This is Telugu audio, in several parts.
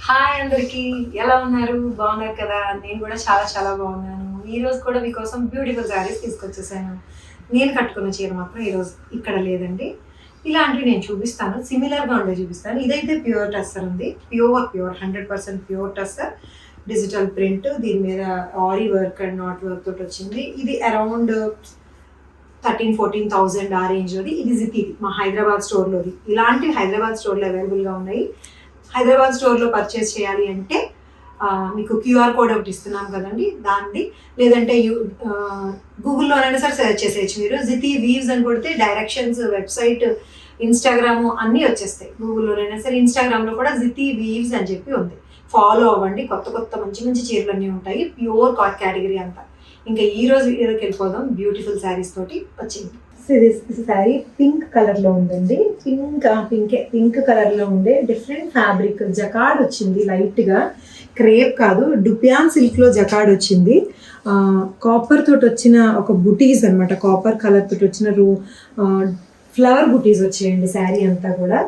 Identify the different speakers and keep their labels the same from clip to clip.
Speaker 1: హాయ్ అందరికి, ఎలా ఉన్నారు? బాగున్నారు కదా? నేను కూడా చాలా చాలా బాగున్నాను. ఈ రోజు కూడా మీకోసం బ్యూటిఫుల్ శారీస్ తీసుకొచ్చేసాను. నేను కట్టుకున్న చీర మాత్రం ఈరోజు ఇక్కడ లేదండి. ఇలాంటివి నేను చూపిస్తాను, సిమిలర్గా ఉండే చూపిస్తాను. ఇదైతే ప్యూర్ టస్సర్ ఉంది, pure 100% pure tussar, digital print. దీని మీద ary work and not work తోటి వచ్చింది. ఇది అరౌండ్ 13,000-14,000 ఆ రేంజ్లోది. ఇది జితిది, మా హైదరాబాద్ స్టోర్లోది. ఇలాంటివి హైదరాబాద్ స్టోర్లో అవైలబుల్గా ఉన్నాయి. హైదరాబాద్ స్టోర్లో పర్చేస్ చేయాలి అంటే మీకు క్యూఆర్ కోడ్ ఒకటి ఇస్తున్నాం కదండి, దాన్ని లేదంటే గూగుల్లోనైనా సరే సెర్చ్ చేసేయచ్చు. మీరు జితి వీవ్స్ అని కొడితే డైరెక్షన్స్, వెబ్సైట్, ఇన్స్టాగ్రామ్ అన్నీ వచ్చేస్తాయి. గూగుల్లోనైనా సరే, ఇన్స్టాగ్రామ్లో కూడా జితి వీవ్స్ అని చెప్పి ఉంది. ఫాలో అవ్వండి, కొత్త కొత్త మంచి మంచి చీరలు అన్నీ ఉంటాయి. ప్యూర్ కేటగిరీ అంతా. ఇంకా ఈ రోజు వీడియోకి వెళ్ళిపోదాం. బ్యూటిఫుల్ శారీస్ తోటి వచ్చింది. శారీ పింక్ కలర్ లో ఉందండి. పింక్ కలర్ లో ఉండే డిఫరెంట్ ఫ్యాబ్రిక్ జకాడ్ వచ్చింది. లైట్ గా క్రేప్ కాదు, డుపియాన్ సిల్క్ లో జకాడ్ వచ్చింది. కాపర్ తోటి వచ్చిన ఒక బుటీస్ అనమాట. కాపర్ కలర్ తోటి వచ్చిన ఫ్లవర్ బుటీస్ వచ్చాయండి. శారీ అంతా కూడా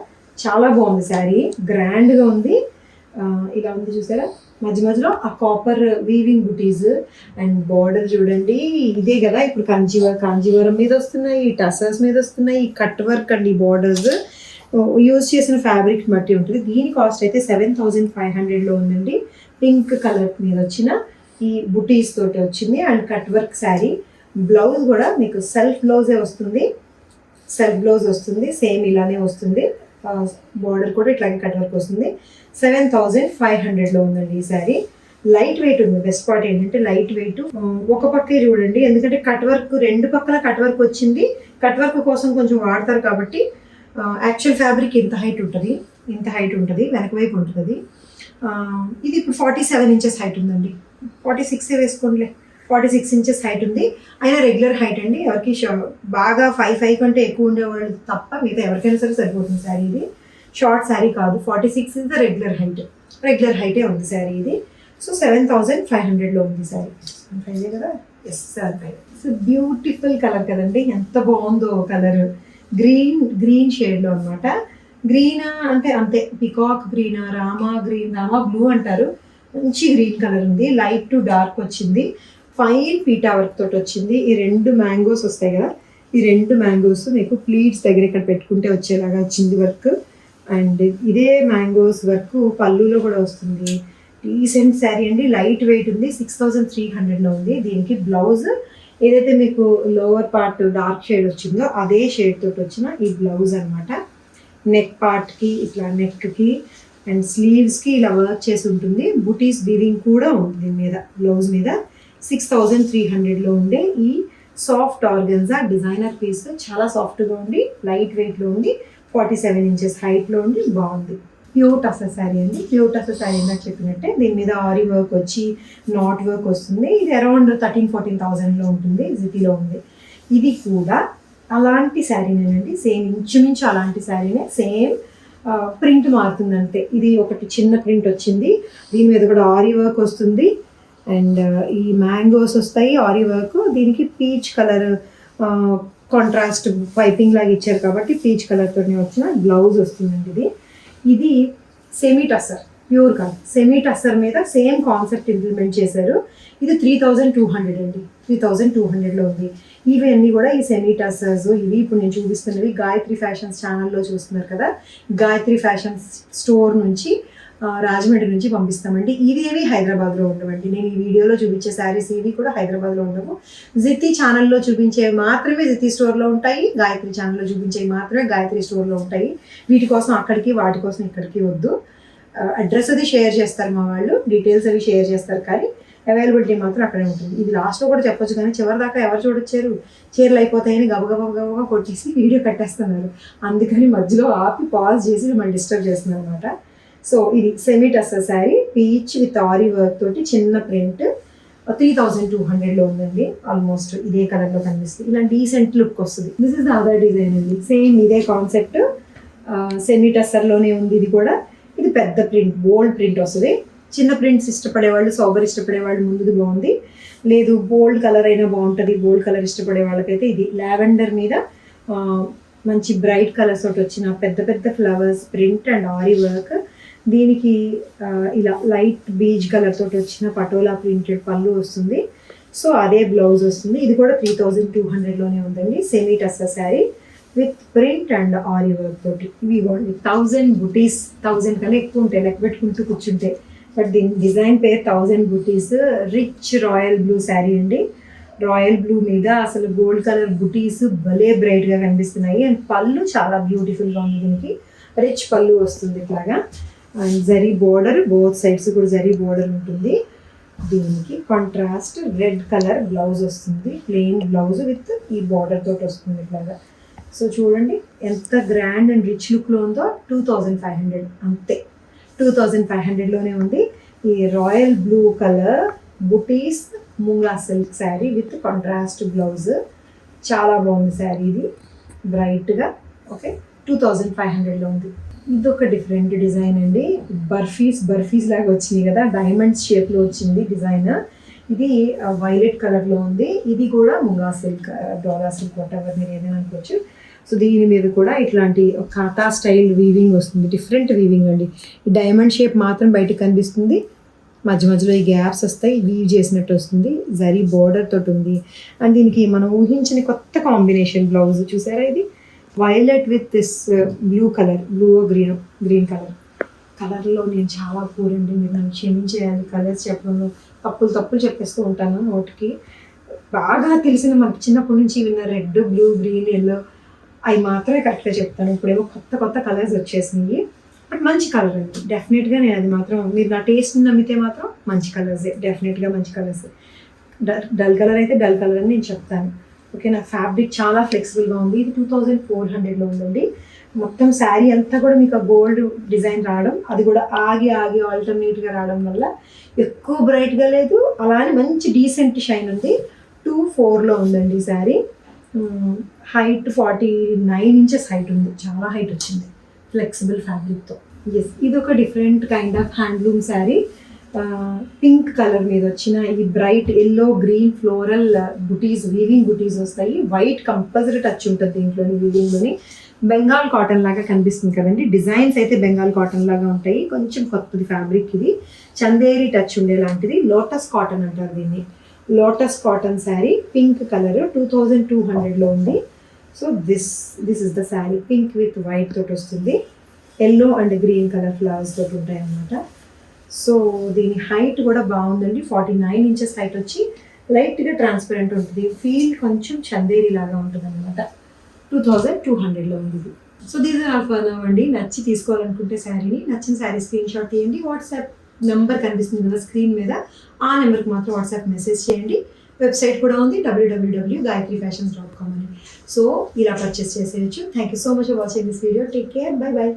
Speaker 1: చాలా బాగుంది. శారీ గ్రాండ్ గా ఉంది. ఇలా ఉంది చూసారా, మధ్య మధ్యలో ఆ copper weaving buttis and border చూడండి. ఇదే కదా ఇప్పుడు కాంజీవరం మీద వస్తున్నాయి, టసర్స్ మీద వస్తున్నాయి. కట్ వర్క్ అండి బార్డర్స్. యూజ్ చేసిన ఫ్యాబ్రిక్ బట్టి ఉంటుంది. దీని కాస్ట్ అయితే 7,500లో ఉందండి. పింక్ కలర్ మీద వచ్చిన ఈ బుటీస్ తోటి వచ్చింది and cut work sari. Blouse కూడా మీకు సెల్ఫ్ బ్లౌజే వస్తుంది. సేమ్ ఇలానే వస్తుంది. బార్డర్ కూడా ఇట్లాగే కట్ వర్క్ వస్తుంది. 7,500లో ఉందండి ఈ శారీ. లైట్ వెయిట్ ఉంది. బెస్ట్ పార్ట్ ఏంటంటే లైట్ వెయిట్. ఒక పక్కే చూడండి, ఎందుకంటే కట్ వర్క్ రెండు పక్కల కట్ వర్క్ వచ్చింది. కట్ వర్క్ కోసం కొంచెం వాడతారు కాబట్టి యాక్చువల్ ఫ్యాబ్రిక్ ఇంత హైట్ ఉంటుంది, వెనక వైపు ఉంటుంది. ఇది ఇప్పుడు 47 ఇంచెస్ హైట్ ఉందండి. 46 వేసుకోండిలే, 46 ఇంచెస్ హైట్ ఉంది. అయినా రెగ్యులర్ హైట్ అండి. ఎవరికి బాగా 5'5" కంటే ఎక్కువ ఉండేవాళ్ళు తప్ప మిగతా ఎవరికైనా సరే సరిపోతుంది శారీ. ఇది షార్ట్ శారీ కాదు. 46 ఇస్ ద రెగ్యులర్ హైటే ఉంది శారీ ఇది. సో 7,500లో ఉంది శారీ. 5 కదా, ఎస్ 7,500. సో బ్యూటిఫుల్ కలర్ కదండి, ఎంత బాగుందో కలర్. గ్రీన్ షేడ్లో అనమాట. గ్రీన్ అంటే అంతే, పికాక్ గ్రీన్, రామా బ్లూ అంటారు. మంచి గ్రీన్ కలర్ ఉంది. లైట్ టు డార్క్ వచ్చింది. ఫైన్ పీటా వర్క్ తోటి వచ్చింది. ఈ 2 మ్యాంగోస్ వస్తాయి కదా, ఈ 2 మ్యాంగోస్ మీకు ప్లీట్స్ దగ్గర ఇక్కడ పెట్టుకుంటే వచ్చేలాగా వచ్చింది వర్క్. అండ్ ఇదే మ్యాంగోస్ వర్క్ పళ్ళులో కూడా వస్తుంది. డీసెంట్ శారీ అండి. లైట్ వెయిట్ ఉంది. 6,300లో ఉంది. దీనికి బ్లౌజ్ ఏదైతే మీకు లోవర్ పార్ట్ డార్క్ షేడ్ వచ్చిందో అదే షేడ్ తోటి వచ్చిన ఈ బ్లౌజ్ అనమాట. నెక్ పార్ట్కి ఇట్లా, నెక్కి అండ్ స్లీవ్స్కి ఇలా వర్క్ చేసి ఉంటుంది. బుటీస్ వీవింగ్ కూడా ఉంది దీని మీద, బ్లౌజ్ మీద. 6,300లో ఉండే ఈ సాఫ్ట్ ఆర్గన్జా డిజైనర్ పీస్. చాలా సాఫ్ట్గా ఉండి లైట్ వెయిట్లో ఉంది. 47 ఇంచెస్ హైట్లో ఉండి బాగుంది. ప్యూర్ టసర్ శారీ అండి. ప్యూర్ టసర్ శారీ ఇందాక చెప్పినట్టే దీని మీద ఆరీ వర్క్ వచ్చి నాట్ వర్క్ వస్తుంది. ఇది అరౌండ్ 13,000-14,000లో ఉంటుంది. జితిలో ఉంది. ఇది కూడా అలాంటి శారీనేనండి. సేమ్ ఇంచుమించు అలాంటి శారీనే. సేమ్ ప్రింట్ మారుతుంది అంతే. ఇది ఒకటి చిన్న ప్రింట్ వచ్చింది. దీని మీద కూడా ఆరీ వర్క్ వస్తుంది అండ్ ఈ మ్యాంగోస్ వస్తాయి ఆరీ వర్క్. దీనికి పీచ్ కలర్ కాంట్రాస్ట్ పైపింగ్ లాగా ఇచ్చారు కాబట్టి పీచ్ కలర్తోనే వచ్చిన బ్లౌజ్ వస్తుందండి. ఇది సెమీ టస్సర్, ప్యూర్ కాదు, సెమీ టస్సర్ మీద సేమ్ కాన్సెప్ట్ ఇంప్లిమెంట్ చేశారు. ఇది 3,200 అండి. 3,200లో ఉంది. ఇవన్నీ కూడా ఈ సెమీ టస్సర్స్. ఇవి ఇప్పుడు నేను చూపిస్తున్నవి గాయత్రి ఫ్యాషన్స్ ఛానల్లో చూస్తున్నారు కదా, గాయత్రి ఫ్యాషన్స్ స్టోర్ నుంచి, రాజమండ్రి నుంచి పంపిస్తామండి. ఇవేవి హైదరాబాద్లో ఉండవండి. నేను ఈ వీడియోలో చూపించే శారీస్ ఇవి కూడా హైదరాబాద్లో ఉండవు. జితి ఛానల్లో చూపించేవి మాత్రమే జితి స్టోర్లో ఉంటాయి. గాయత్రి ఛానల్లో చూపించేవి మాత్రమే గాయత్రి స్టోర్లో ఉంటాయి. వీటి కోసం అక్కడికి, వాటి కోసం ఇక్కడికి వద్దు. అడ్రస్ అది షేర్ చేస్తారు మా వాళ్ళు, డీటెయిల్స్ అవి షేర్ చేస్తారు, కానీ అవైలబిలిటీ మాత్రం అక్కడే ఉంటుంది. ఇది లాస్ట్లో కూడా చెప్పొచ్చు, కానీ చివరి దాకా ఎవరు చూడొచ్చారు, చీరలు అయిపోతాయని గబగబా కొట్టేసి వీడియో కట్టేస్తున్నారు. అందుకని మధ్యలో ఆపి పాజ్ చేసి మిమ్మల్ని డిస్టర్బ్ చేస్తున్నారు అనమాట. సో ఇది semi tussar sari, peach with ary work తోటి చిన్న ప్రింట్. 3,200లో ఉందండి. ఆల్మోస్ట్ ఇదే కలర్లో కనిపిస్తుంది. ఇలా డీసెంట్ లుక్ వస్తుంది. This is the other design అండి. సేమ్ ఇదే కాన్సెప్ట్, సెమీ టస్సర్లోనే ఉంది. ఇది కూడా, ఇది పెద్ద ప్రింట్, బోల్డ్ ప్రింట్ వస్తుంది. చిన్న ప్రింట్స్ ఇష్టపడేవాళ్ళు, సోబర్ ఇష్టపడేవాళ్ళు ముందుది బాగుంది. లేదు బోల్డ్ కలర్ అయినా బాగుంటుంది. బోల్డ్ కలర్ ఇష్టపడే వాళ్ళకైతే ఇది లావెండర్ మీద మంచి బ్రైట్ కలర్స్ తోటి వచ్చిన పెద్ద పెద్ద flowers print and ary work. దీనికి ఇలా లైట్ బీజ్ కలర్ తోటి వచ్చిన పటోలా ప్రింటెడ్ పళ్ళు వస్తుంది. సో అదే బ్లౌజ్ వస్తుంది. ఇది కూడా 3200లోనే ఉందండి. Semi tussar sari with print and aari work తోటి. ఇవి ఇవ్వండి 1000 బుటీస్, 1000 కన్నా ఎక్కువ ఉంటాయి లెక్క పెట్టుకుంటూ కూర్చుంటే. బట్ దీని డిజైన్ పేరు 1000 బుటీస్. రిచ్ రాయల్ బ్లూ శారీ అండి. రాయల్ బ్లూ మీద అసలు గోల్డ్ కలర్ బుటీస్ భలే బ్రైట్గా కనిపిస్తున్నాయి. అండ్ పళ్ళు చాలా బ్యూటిఫుల్గా ఉంది. దీనికి రిచ్ పళ్ళు వస్తుంది ఇట్లాగా. And zari border, both sides కూడా జరీ బోర్డర్ ఉంటుంది. దీనికి కాంట్రాస్ట్ రెడ్ కలర్ బ్లౌజ్ వస్తుంది. ప్లెయిన్ బ్లౌజ్ విత్ ఈ బార్డర్ తోటి వస్తుంది ఇట్లాగా. సో చూడండి ఎంత గ్రాండ్ అండ్ రిచ్ లుక్లో ఉందో. 2500 అంతే. 2500లోనే ఉంది. ఈ royal blue colour buttis munga silk sari with contrast blouse. చాలా బాగుంది శారీ. ఇది బ్రైట్గా ఓకే. 2500లో ఉంది. ఇదొక డిఫరెంట్ డిజైన్ అండి. బర్ఫీస్ లాగా వచ్చినాయి కదా, డైమండ్స్ షేప్లో వచ్చింది డిజైన్. ఇది వైలెట్ కలర్లో ఉంది. ఇది కూడా munga silk, dola silk, what ever మీరు ఏదైనా అనుకోవచ్చు. సో దీని మీద కూడా ఇట్లాంటి ఖాతా స్టైల్ వీవింగ్ వస్తుంది. డిఫరెంట్ వీవింగ్ అండి. ఈ డైమండ్ షేప్ మాత్రం బయటకు కనిపిస్తుంది. మధ్య మధ్యలో ఈ గ్యాప్స్ వస్తాయి, వీవ్ చేసినట్టు వస్తుంది. జరీ బోర్డర్ తోటి ఉంది. అండ్ దీనికి మనం ఊహించిన కొత్త కాంబినేషన్ బ్లౌజ్ చూసారా. ఇది violet with this blue colour, blue green కలర్లో నేను చాలా పూరండి. మీరు నన్ను క్షమించేయాలి కలర్స్ చెప్పడంలో. తప్పులు చెప్పేస్తూ ఉంటాను నోటికి. బాగా తెలిసిన మనకి చిన్నప్పటి నుంచి విన్న రెడ్, బ్లూ, గ్రీన్, ఎల్లో అవి మాత్రమే కరెక్ట్గా చెప్తాను. ఇప్పుడేమో కొత్త కలర్స్ వచ్చేసినాయి. బట్ మంచి కలర్ అండి. డెఫినెట్గా నేను అది మాత్రం, మీరు నా టేస్ట్ని నమ్మితే మాత్రం మంచి కలర్సే, డెఫినెట్గా మంచి కలర్సే. డల్ కలర్ అయితే డల్ కలర్ అని నేను చెప్తాను. ఓకే. నా ఫ్యాబ్రిక్ చాలా ఫ్లెక్సిబుల్గా ఉంది. ఇది 2400లో ఉందండి. మొత్తం శారీ అంతా కూడా మీకు గోల్డ్ డిజైన్ రావడం, అది కూడా ఆగి ఆల్టర్నేట్గా రావడం వల్ల ఎక్కువ బ్రైట్గా లేదు, అలానే మంచి డీసెంట్ షైన్ ఉంది. 24లో ఉందండి శారీ. హైట్ 49 ఇంచెస్ హైట్ ఉంది. చాలా హైట్ వచ్చింది ఫ్లెక్సిబుల్ ఫ్యాబ్రిక్తో. ఎస్, ఇది ఒక different kind of handloom sari. Pink colour మీద వచ్చిన ఈ బ్రైట్ ఎల్లో, గ్రీన్ ఫ్లోరల్ బుటీస్, వీవింగ్ బుటీస్ వస్తాయి. వైట్ కంపల్సరీ టచ్ ఉంటుంది దీంట్లోని, వీవింగ్లోని. బెంగాల్ కాటన్ లాగా కనిపిస్తుంది కదండి. డిజైన్స్ అయితే బెంగాల్ కాటన్ లాగా ఉంటాయి. కొంచెం కొత్తది ఫ్యాబ్రిక్ ఇది. చందేరి టచ్ ఉండేలాంటిది. లోటస్ కాటన్ అంటారు దీన్ని. Lotus cotton sari, pink colour, 2200లో ఉంది. So this is the sari. Pink with white తోటి వస్తుంది. Yellow and green colour flowers తోటి ఉంటాయి అన్నమాట. సో దీని హైట్ కూడా బాగుందండి. 49 ఇంచెస్ హైట్ వచ్చి లైట్గా ట్రాన్స్పరెంట్ ఉంటుంది. ఫీల్ కొంచెం చందేరి లాగా ఉంటుంది అనమాట. 2200లో ఉంది ఇది. So these are all for now అండి. నచ్చి తీసుకోవాలనుకుంటే శారీని, నచ్చిన శారీ స్క్రీన్ షాట్ తీయండి. వాట్సాప్ నెంబర్ కనిపిస్తుంది కదా స్క్రీన్ మీద, ఆ నెంబర్కి మాత్రం వాట్సాప్ మెసేజ్ చేయండి. వెబ్సైట్ కూడా ఉంది, www.gayatrifashions.com అని. సో ఇలా పర్చేస్ చేసేయచ్చు. Thank you so much for watching this video. Take care. By.